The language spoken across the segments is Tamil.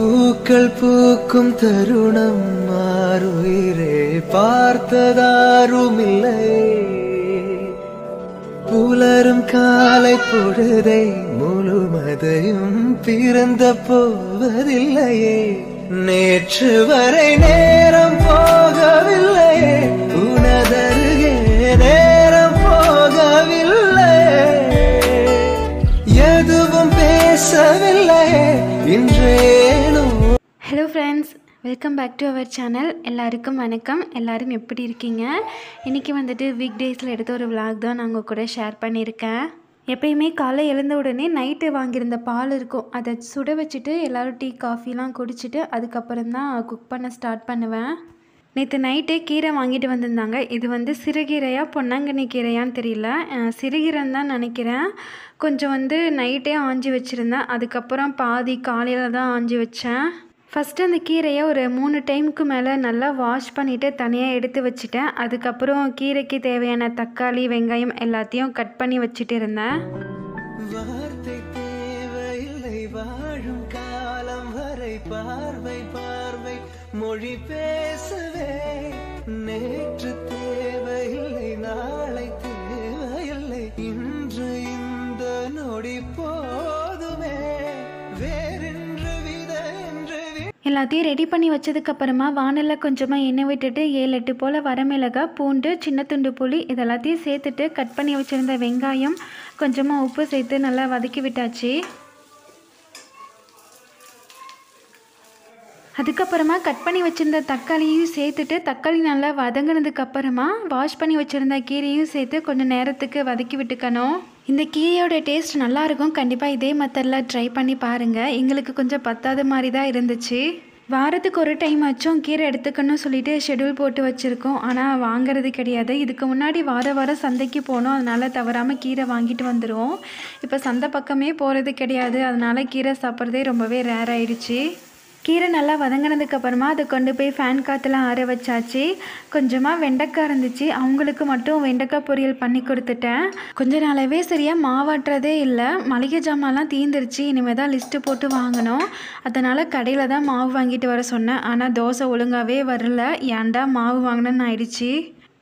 பூக்கள் பூக்கும் தருணம் மாறுயிரே பார்த்ததாருமில்லை. புலரும் காலை பொழுதை முழுமதையும் பிறந்த போவதில்லையே. நேற்று வரை நேரம் போகவில்லையே, உனதருகே நேரம் போகவில்லை. எதுவும் பேசவில்லையே இன்றேனோ. Hello friends, welcome back to our channel. எல்லாருக்கும் வணக்கம். எல்லோரும் எப்படி இருக்கீங்க? இன்றைக்கி வந்துட்டு வீக் டேஸில் எடுத்த ஒரு விளாக் தான் நாங்கள் கூட ஷேர் பண்ணியிருக்கேன். எப்பயுமே காலை எழுந்த உடனே நைட்டு வாங்கியிருந்த பால் இருக்கும், அதை சுட வச்சுட்டு எல்லோரும் டீ காஃபிலாம் குடிச்சிட்டு அதுக்கப்புறம் தான் குக் பண்ண ஸ்டார்ட் பண்ணுவேன். நேற்று நைட்டே கீரை வாங்கிட்டு வந்திருந்தாங்க. இது வந்து சிறுகீரையா பொன்னாங்கண்ணி கீரையான்னு தெரியல, சிறுகீரைன்னு தான் நினைக்கிறேன். கொஞ்சம் நைட்டே ஆஞ்சி வச்சுருந்தேன், அதுக்கப்புறம் பாதி காலையில் தான் ஆஞ்சி வச்சேன். ஃபஸ்ட்டு அந்த கீரையை ஒரு 3 டைமுக்கு மேலே நல்லா வாஷ் பண்ணிவிட்டு தனியாக எடுத்து வச்சுட்டேன். அதுக்கப்புறம் கீரைக்கு தேவையான தக்காளி வெங்காயம் எல்லாத்தையும் கட் பண்ணி வச்சுட்டு இருந்தேன். வார்த்தை தேவையில்லை வாழும் காலம் வரை, பார்வை பார்வை மொழி பேசவே. நேற்று தேவையில்லை நாளை தேவையில்லை, இன்று இந்த நொடி போதுமே. வேறென்று வித என்று எல்லாத்தையும் ரெடி பண்ணி வச்சதுக்கப்புறமா வானலில் கொஞ்சமாக எண்ணெய் விட்டுட்டு 7-8 போல் வரமிளகாய், பூண்டு, சின்ன துண்டு புளி இதெல்லாத்தையும் சேர்த்துட்டு கட் பண்ணி வச்சுருந்த வெங்காயம் கொஞ்சமாக உப்பு சேர்த்து நல்லா வதக்கி விட்டாச்சு. அதுக்கப்புறமா கட் பண்ணி வச்சுருந்த தக்காளியும் சேர்த்துட்டு தக்காளி நல்லா வதங்கினதுக்கப்புறமா வாஷ் பண்ணி வச்சுருந்த கீரையும் சேர்த்து கொஞ்சம் நேரத்துக்கு வதக்கி விட்டுக்கணும். இந்த கீரையோட டேஸ்ட் நல்லாயிருக்கும். கண்டிப்பாக இதே மெத்தடில் ட்ரை பண்ணி பாருங்கள். எங்களுக்கு கொஞ்சம் பத்தாத மாதிரி தான் இருந்துச்சு. வாரத்துக்கு ஒரு டைம் ஆச்சும் கீரை எடுத்துக்கணும்னு சொல்லிட்டு ஷெடியூல் போட்டு வச்சுருக்கோம், ஆனால் வாங்கிறது கிடையாது. இதுக்கு முன்னாடி வாரம் சந்தைக்கு போனோம், அதனால் தவறாமல் கீரை வாங்கிட்டு வந்துடுவோம். இப்போ சந்தை பக்கமே போகிறது கிடையாது, அதனால் கீரை சாப்பிட்றதே ரொம்பவே ரேர் ஆகிடுச்சு. கீரை நல்லா வதங்கினதுக்கப்புறமா அதை கொண்டு போய் ஃபேன் காற்றுலாம் ஆற வச்சாச்சு. கொஞ்சமாக வெண்டைக்காய் இருந்துச்சு, அவங்களுக்கு மட்டும் வெண்டைக்காய் பொரியல் பண்ணி கொடுத்துட்டேன். கொஞ்ச நாளாகவே சரியாக மாவாட்டுறதே இல்லை, மளிகை ஜாமான்லாம் தீந்துருச்சு. இனிமேல் தான் லிஸ்ட்டு போட்டு வாங்கணும். அதனால் கடையில் தான் மாவு வாங்கிட்டு வர சொன்னேன், ஆனால் தோசை ஒழுங்காகவே வரல. ஏன்டா மாவு வாங்கினேன்னு ஆயிடுச்சு.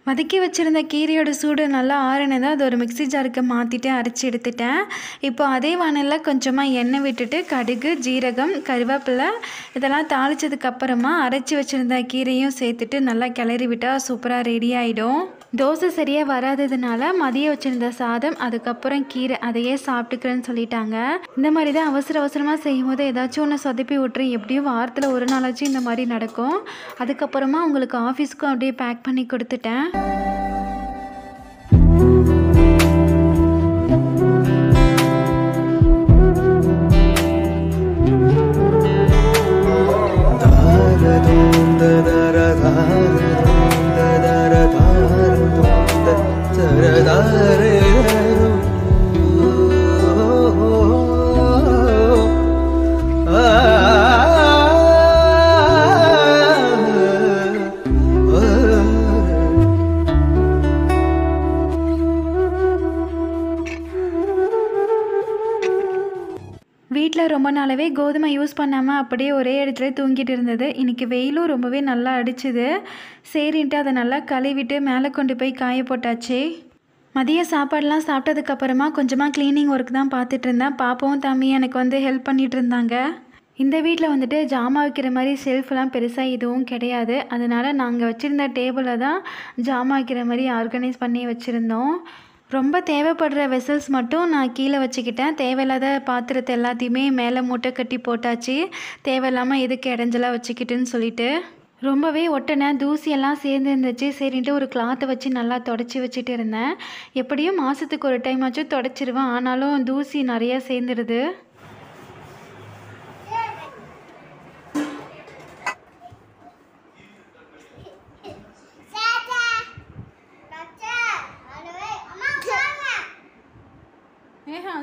வதக்கி வச்சுருந்த கீரையோட சூடு நல்லா ஆறினதாக அது ஒரு மிக்ஸி ஜாருக்கு மாற்றிட்டு அரைச்சி எடுத்துட்டேன். இப்போ அதே வானலில் கொஞ்சமாக எண்ணெய் விட்டுட்டு கடுகு, ஜீரகம், கருவேப்பிலை இதெல்லாம் தாளித்ததுக்கப்புறமா அரைச்சி வச்சுருந்த கீரையும் சேர்த்துட்டு நல்லா கிளறி விட்டால் சூப்பராக ரெடி ஆகிடும். தோசை சரியாக வராததுனால மதியம் வச்சுருந்த சாதம் அதுக்கப்புறம் கீரை அதையே சாப்பிட்டுக்கிறேன்னு சொல்லிட்டாங்க. இந்த மாதிரி தான் அவசரமாக செய்யும் போது ஏதாச்சும் ஒன்று சொதப்பி விட்டுரும். எப்படியும் வாரத்தில் ஒரு நாளாச்சும் இந்த மாதிரி நடக்கும். அதுக்கப்புறமா அவங்களுக்கு ஆஃபீஸ்க்கும் அப்படியே பேக் பண்ணி கொடுத்துட்டேன். வீட்டில் ரொம்ப நாளாகவே கோதுமை யூஸ் பண்ணாமல் அப்படியே ஒரே இடத்துல தூங்கிட்டு இருந்தது. இன்றைக்கி வெயிலும் ரொம்பவே நல்லா அடிச்சுது. சரின்ட்டு அதை நல்லா கழுவிட்டு மேலே கொண்டு போய் காய போட்டாச்சு. மதிய சாப்பாடெலாம் சாப்பிட்டதுக்கப்புறமா கொஞ்சமாக க்ளீனிங் ஒர்க் தான் பார்த்துட்டு இருந்தேன். பாப்பாவும் தம்பியும் எனக்கு ஹெல்ப் பண்ணிகிட்டு இருந்தாங்க. இந்த வீட்டில் ஜாமான் வைக்கிற மாதிரி ஷெல்ஃப்லாம் பெருசாக எதுவும் கிடையாது, அதனால் நாங்கள் வச்சுருந்த டேபிளில் தான் ஜாமான் வைக்கிற மாதிரி ஆர்கனைஸ் பண்ணி வச்சுருந்தோம். ரொம்ப தேவைப்படுற வெசல்ஸ் மட்டும் நான் கீழே வச்சுக்கிட்டேன். தேவையில்லாத பாத்திரத்தை எல்லாத்தையுமே மேலே மூட்டை கட்டி போட்டாச்சு, தேவையில்லாமல் எதுக்கு இடைஞ்சலாக வச்சுக்கிட்டுன்னு சொல்லிட்டு. ரொம்பவே ஒட்டனை தூசியெல்லாம் சேர்ந்து இருந்துச்சு. சரின்ட்டு ஒரு கிளாத்தை வச்சு நல்லா தொடச்சி வச்சுட்டு இருந்தேன். எப்படியும் மாதத்துக்கு ஒரு டைம் ஆச்சும் தொடச்சிருவேன், ஆனாலும் தூசி நிறையா சேர்ந்துடுது.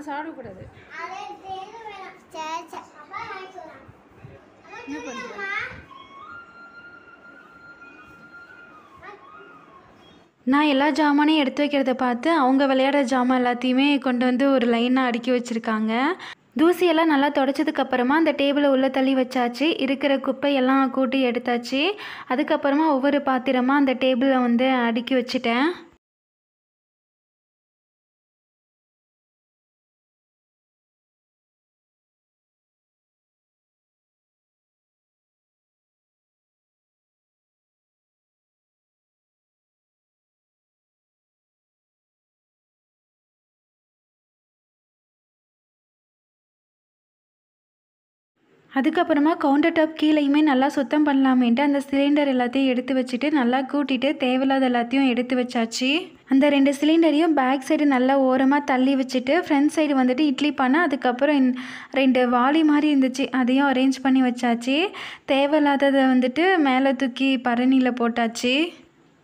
சாப்பிடக்கூடாது. நான் எல்லா ஜாமானையும் எடுத்து வைக்கிறத பார்த்து அவங்க விளையாடுற ஜாமான் எல்லாத்தையுமே கொண்டு ஒரு லைனாக அடுக்கி வச்சுருக்காங்க. தூசியெல்லாம் நல்லா தொடச்சதுக்கப்புறமா அந்த டேபிளை உள்ளே தள்ளி வச்சாச்சு. இருக்கிற குப்பையெல்லாம் கூட்டி எடுத்தாச்சு. அதுக்கப்புறமா ஒவ்வொரு பாத்திரமாக அந்த டேபிளை வந்து அடுக்கி வச்சுட்டேன். அதுக்கப்புறமா கவுண்டர் டாப் கீழேயுமே நல்லா சுத்தம் பண்ணலாமேன்ட்டு அந்த சிலிண்டர் எல்லாத்தையும் எடுத்து வச்சுட்டு நல்லா கூட்டிட்டு தேவையில்லாத எல்லாத்தையும் எடுத்து வச்சாச்சு. அந்த 2 சிலிண்டரையும் பேக் சைடு நல்லா ஓரமாக தள்ளி வச்சுட்டு ஃப்ரண்ட் சைடு வந்துட்டு இட்லி பானை, அதுக்கப்புறம் 2 வாளி மாதிரி இருந்துச்சு, அதையும் அரேஞ்ச் பண்ணி வச்சாச்சு. தேவையில்லாததை வந்துட்டு மேலே தூக்கி பரணியில் போட்டாச்சு.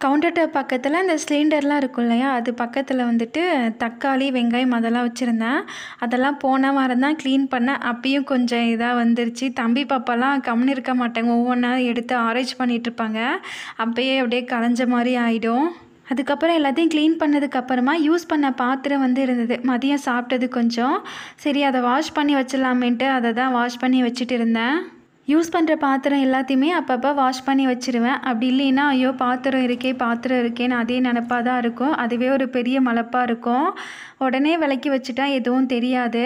கவுண்டர் டாப் பக்கத்தில் இந்த சிலிண்டர்லாம் இருக்கும் இல்லையா, அது பக்கத்தில் வந்துட்டு தக்காளி, வெங்காயம் அதெல்லாம் வச்சுருந்தேன். அதெல்லாம் போன வாரம் தான் க்ளீன் பண்ணேன். அப்பயும் கொஞ்சம் இதாக வந்துருச்சு. தம்பி பாப்பாலாம் கம்முன்னு இருக்க மாட்டாங்க, ஒவ்வொன்றா எடுத்து ஆரேஞ்ச் பண்ணிகிட்ருப்பாங்க. அப்போயே அப்படியே கலைஞ்ச மாதிரி ஆகிடும். அதுக்கப்புறம் எல்லாத்தையும் க்ளீன் பண்ணதுக்கப்புறமா யூஸ் பண்ண பாத்திரம் வந்து இருந்தது. மதியம் சாப்பிட்டது கொஞ்சம், சரி அதை வாஷ் பண்ணி வச்சிடலாமேன்ட்டு அதை தான் வாஷ் பண்ணி வச்சுட்டு இருந்தேன். யூஸ் பண்ணுற பாத்திரம் எல்லாத்தையுமே அப்பப்போ வாஷ் பண்ணி வச்சுருவேன். அப்படி இல்லைன்னா ஐயோ பாத்திரம் இருக்கேன்னு அதே நினப்பாக தான் இருக்கும். அதுவே ஒரு பெரிய மலைப்பாக இருக்கும். உடனே விளக்கி வச்சுட்டா எதுவும் தெரியாது.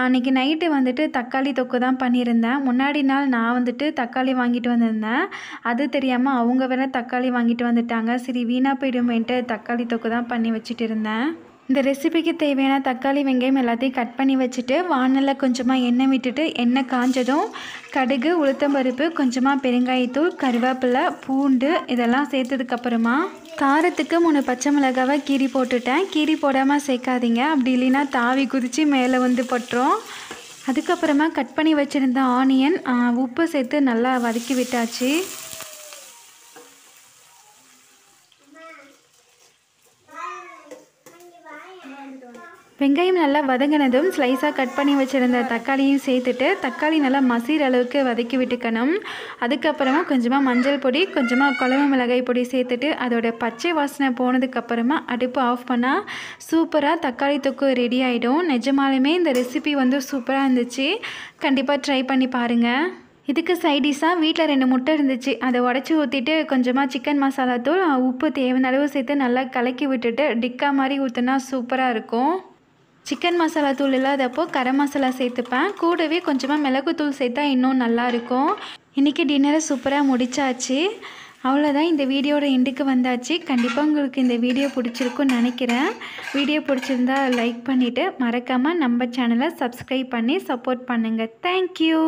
அன்றைக்கி நைட்டு வந்துட்டு தக்காளி தொக்கு தான் பண்ணியிருந்தேன். முன்னாடி நாள் நான் வந்துட்டு தக்காளி வாங்கிட்டு வந்திருந்தேன். அது தெரியாமல் அவங்க வேறு தக்காளி வாங்கிட்டு வந்துட்டாங்க. சரி வீணாக போயிடுமேன்ட்டு தக்காளி தொக்கு தான் பண்ணி வச்சுட்டு இருந்தேன். இந்த ரெசிபிக்கு தேவையான தக்காளி, வெங்காயம் எல்லாத்தையும் கட் பண்ணி வச்சுட்டு வானலில் கொஞ்சமாக எண்ணெய் விட்டுட்டு எண்ணெய் காஞ்சதும் கடுகு, உளுத்தம்பருப்பு, கொஞ்சமாக பெருங்காயத்தூள், கருவேப்பிலை, பூண்டு இதெல்லாம் சேர்த்ததுக்கப்புறமா காரத்துக்கு 3 பச்சை மிளகாவை கீரி போட்டுட்டேன். கீரி போடாமல் சேர்க்காதீங்க, அப்படி இல்லைன்னா தாவி குதித்து மேலே வந்து பட்டுரும். அதுக்கப்புறமா கட் பண்ணி வச்சுருந்த ஆனியன், உப்பு சேர்த்து நல்லா வதக்கி விட்டாச்சு. வெங்காயம் நல்லா வதங்கினதும் ஸ்லைஸாக கட் பண்ணி வச்சுருந்த தக்காளியும் சேர்த்துட்டு தக்காளி நல்லா மசிற அளவுக்கு வதக்கி விட்டுக்கணும். அதுக்கப்புறமா கொஞ்சமாக மஞ்சள் பொடி, கொஞ்சமாக குழம்பு மிளகாய் பொடி சேர்த்துட்டு அதோட பச்சை வாசனை போனதுக்கப்புறமா அடுப்பு ஆஃப் பண்ணால் சூப்பராக தக்காளி தொக்கு ரெடி ஆகிடும். நிஜமாலுமே இந்த ரெசிபி வந்து சூப்பராக இருந்துச்சு. கண்டிப்பாக ட்ரை பண்ணி பாருங்கள். இதுக்கு சைடிஷாக வீட்டில் 2 முட்டை இருந்துச்சு, அதை உடச்சி ஊற்றிட்டு கொஞ்சமாக சிக்கன் மசாலா தூள், உப்பு தேவையான அளவு சேர்த்து நல்லா கலக்கி விட்டுட்டு டிக்கா மாதிரி ஊற்றினா சூப்பராக இருக்கும். சிக்கன் மசாலா தூள் இல்லாதப்போ கரம் மசாலா சேர்த்துப்பேன். கூடவே கொஞ்சமாக மிளகுத்தூள் சேர்த்தா இன்னும் நல்லாயிருக்கும். இன்றைக்கி டின்னரை சூப்பராக முடிச்சாச்சு. அவ்வளோதான், இந்த வீடியோட எண்டுக்கு வந்தாச்சு. கண்டிப்பாக உங்களுக்கு இந்த வீடியோ பிடிச்சிருக்குன்னு நினைக்கிறேன். வீடியோ பிடிச்சிருந்தா லைக் பண்ணிவிட்டு மறக்காமல் நம்ம சேனலை சப்ஸ்கிரைப் பண்ணி சப்போர்ட் பண்ணுங்கள். தேங்க்யூ.